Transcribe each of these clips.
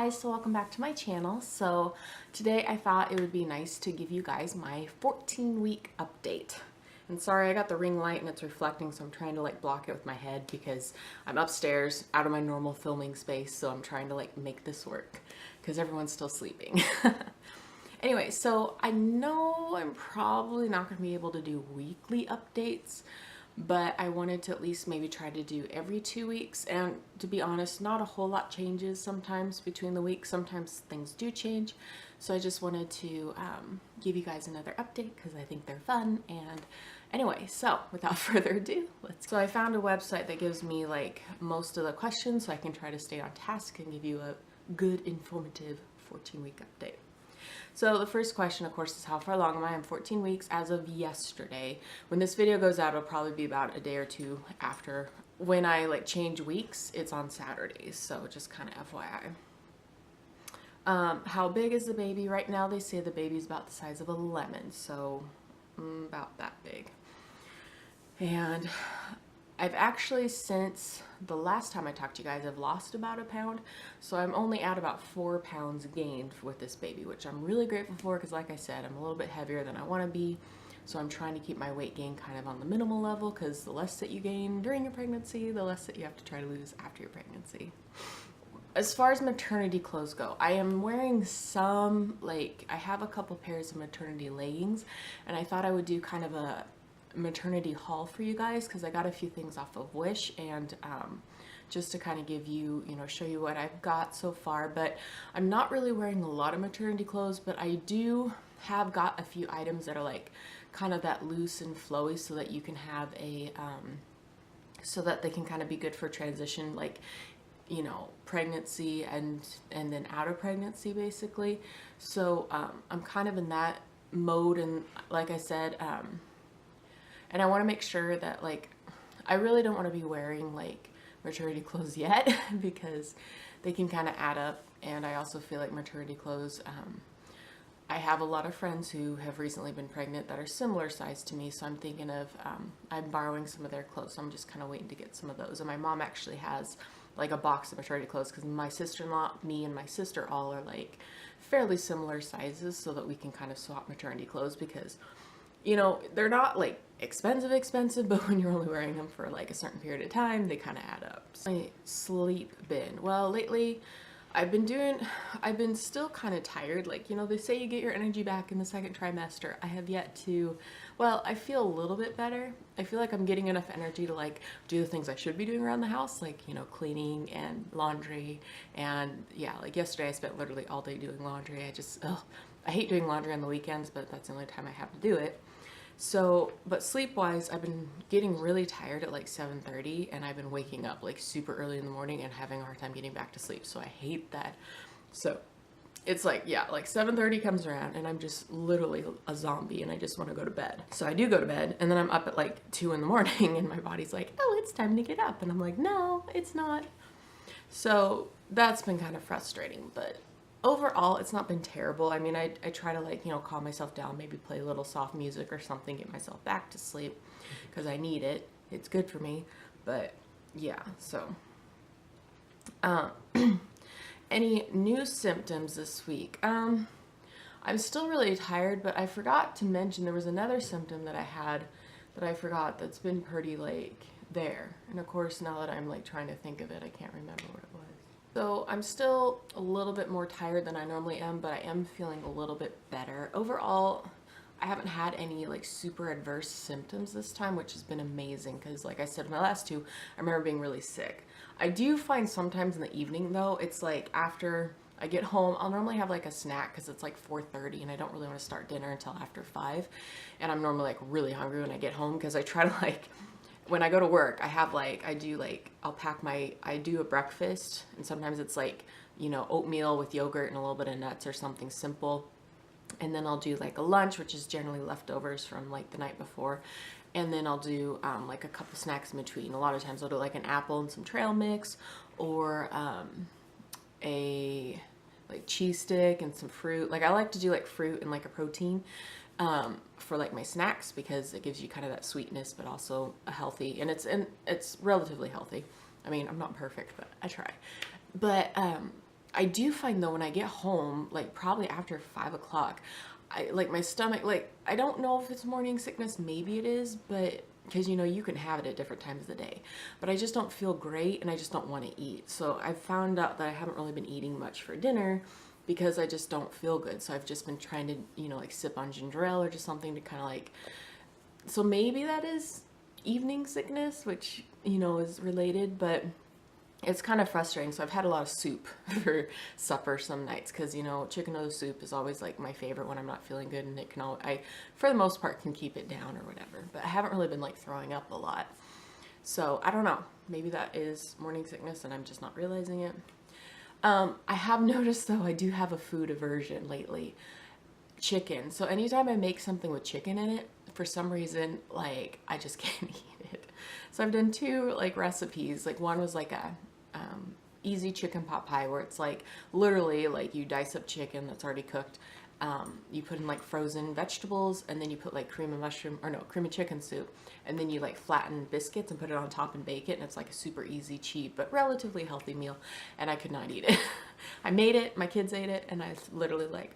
guys, so welcome back to my channel. So today I thought it would be nice to give you guys my 14-week update. And sorry, I got the ring light and it's reflecting, so I'm trying to like block it with my head because I'm upstairs out of my normal filming space, so I'm trying to like make this work because everyone's still sleeping. Anyway, so I know I'm probably not going to be able to do weekly updates, but I wanted to at least maybe try to do every 2 weeks. And to be honest, not a whole lot changes sometimes between the weeks. Sometimes things do change. So I just wanted to give you guys another update because I think they're fun. And anyway, so without further ado, So I found a website that gives me like most of the questions so I can try to stay on task and give you a good, informative 14-week update. So the first question, of course, is how far along am I? I'm 14 weeks as of yesterday. When this video goes out, it'll probably be about a day or two after. When I like change weeks, it's on Saturdays, so just kind of FYI. How big is the baby? Right now they say the baby's about the size of a lemon, so about that big. And I've actually, since the last time I talked to you guys, I've lost about 1 pound. So I'm only at about 4 pounds gained with this baby, which I'm really grateful for because like I said, I'm a little bit heavier than I want to be. So I'm trying to keep my weight gain kind of on the minimal level because the less that you gain during your pregnancy, the less that you have to try to lose after your pregnancy. As far as maternity clothes go, I am wearing some, like, I have a couple pairs of maternity leggings, and I thought I would do kind of a maternity haul for you guys because I got a few things off of Wish, and just to kind of give you, show you what I've got so far. But I'm not really wearing a lot of maternity clothes, but I do have got a few items that are like kind of that loose and flowy so that you can have a so that they can kind of be good for transition, like pregnancy and then out of pregnancy basically. So I'm kind of in that mode, and like I said, and I want to make sure that like I really don't want to be wearing like maternity clothes yet because they can kind of add up, and I also feel like maternity clothes, I have a lot of friends who have recently been pregnant that are similar size to me, so I'm thinking of I'm borrowing some of their clothes, so I'm just kind of waiting to get some of those. And my mom actually has like a box of maternity clothes because my sister-in-law, me, and my sister all are like fairly similar sizes, so that we can kind of swap maternity clothes because they're not like expensive, but when you're only wearing them for like a certain period of time, they kind of add up. My sleep bin. Well, lately I've been still kind of tired. Like, they say you get your energy back in the second trimester. I have yet to, well, I feel a little bit better. I feel like I'm getting enough energy to like do the things I should be doing around the house, like, cleaning and laundry. And yeah, like yesterday I spent literally all day doing laundry. I hate doing laundry on the weekends, but that's the only time I have to do it. So, but sleep-wise, I've been getting really tired at like 7:30, and I've been waking up like super early in the morning and having a hard time getting back to sleep. So I hate that. So it's like, yeah, like 7:30 comes around and I'm just literally a zombie and I just want to go to bed. So I do go to bed, and then I'm up at like 2 in the morning and my body's like, oh, it's time to get up. And I'm like, no, it's not. So that's been kind of frustrating, but overall, it's not been terrible. I mean, I try to like, calm myself down, maybe play a little soft music or something, get myself back to sleep because I need it. It's good for me. But yeah, so any new symptoms this week? I'm still really tired, but I forgot to mention there was another symptom that I had that I forgot that's been pretty like there. And of course, now that I'm like trying to think of it, I can't remember what it was. So I'm still a little bit more tired than I normally am, but I am feeling a little bit better. Overall, I haven't had any like super adverse symptoms this time, which has been amazing because like I said, my last two, I remember being really sick. I do find sometimes in the evening though, it's like after I get home, I'll normally have like a snack because it's like 4:30 and I don't really want to start dinner until after 5. And I'm normally like really hungry when I get home because I try to like, when I go to work, I do a breakfast, and sometimes it's like, oatmeal with yogurt and a little bit of nuts or something simple. And then I'll do like a lunch, which is generally leftovers from like the night before. And then I'll do like a couple snacks in between. A lot of times I'll do like an apple and some trail mix, or a like cheese stick and some fruit. Like I like to do like fruit and like a protein for like my snacks because it gives you kind of that sweetness, but also a healthy, and it's relatively healthy. I mean, I'm not perfect, but I try. But I do find though when I get home, like probably after 5 o'clock, I like my stomach, like I don't know if it's morning sickness, maybe it is, but because you know you can have it at different times of the day, but I just don't feel great and I just don't want to eat. So I found out that I haven't really been eating much for dinner because I just don't feel good. So I've just been trying to, you know, like sip on ginger ale or just something to kind of like, so maybe that is evening sickness, which, you know, is related, but it's kind of frustrating. So I've had a lot of soup for supper some nights because, you know, chicken noodle soup is always like my favorite when I'm not feeling good, and it can all, I for the most part can keep it down or whatever, but I haven't really been like throwing up a lot. So I don't know, maybe that is morning sickness and I'm just not realizing it. I have noticed though I do have a food aversion lately. Chicken. So anytime I make something with chicken in it, for some reason, like I just can't eat it. So I've done two like recipes. Like one was like a easy chicken pot pie where it's like literally like you dice up chicken that's already cooked. You put in like frozen vegetables and then you put like cream of mushroom or no cream of chicken soup, and then you like flatten biscuits and put it on top and bake it, and it's like a super easy, cheap but relatively healthy meal. And I could not eat it. I made it, my kids ate it, and I literally like,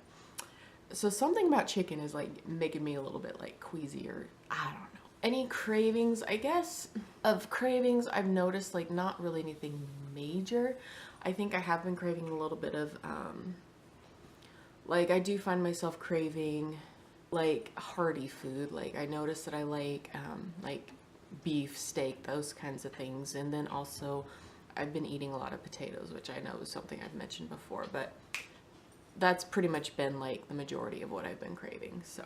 so something about chicken is like making me a little bit like queasy, or I don't know. Any cravings, I guess, of cravings, I've noticed like not really anything major. I think I have been craving a little bit of, like I do find myself craving like hearty food. Like I notice that I like beef, steak, those kinds of things. And then also I've been eating a lot of potatoes, which I know is something I've mentioned before, but that's pretty much been like the majority of what I've been craving. So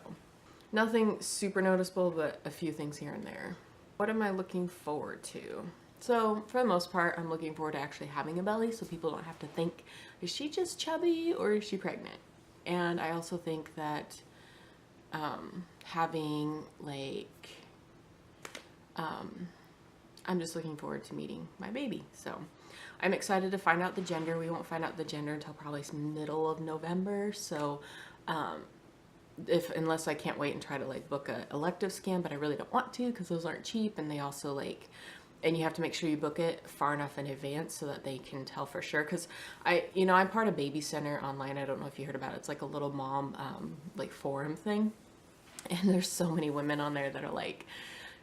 nothing super noticeable, but a few things here and there. What am I looking forward to? So for the most part, I'm looking forward to actually having a belly so people don't have to think, is she just chubby or is she pregnant? And I also think that having like, I'm just looking forward to meeting my baby. So I'm excited to find out the gender. We won't find out the gender until probably middle of November. So unless I can't wait and try to like book a elective scan, but I really don't want to because those aren't cheap, and they also like, and you have to make sure you book it far enough in advance so that they can tell for sure. Because I'm part of Baby Center online. I don't know if you heard about it. It's like a little mom like forum thing, and there's so many women on there that are like,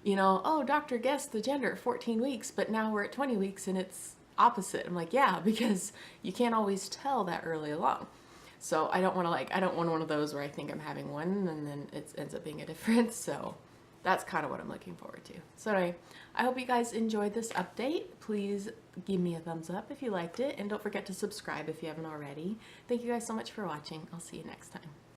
you know, oh, doctor guessed the gender at 14 weeks, but now we're at 20 weeks and it's opposite. I'm like, yeah, because you can't always tell that early along. So I don't want to I don't want one of those where I think I'm having one and then it ends up being a difference. So that's kind of what I'm looking forward to. So anyway, I hope you guys enjoyed this update. Please give me a thumbs up if you liked it, and don't forget to subscribe if you haven't already. Thank you guys so much for watching. I'll see you next time.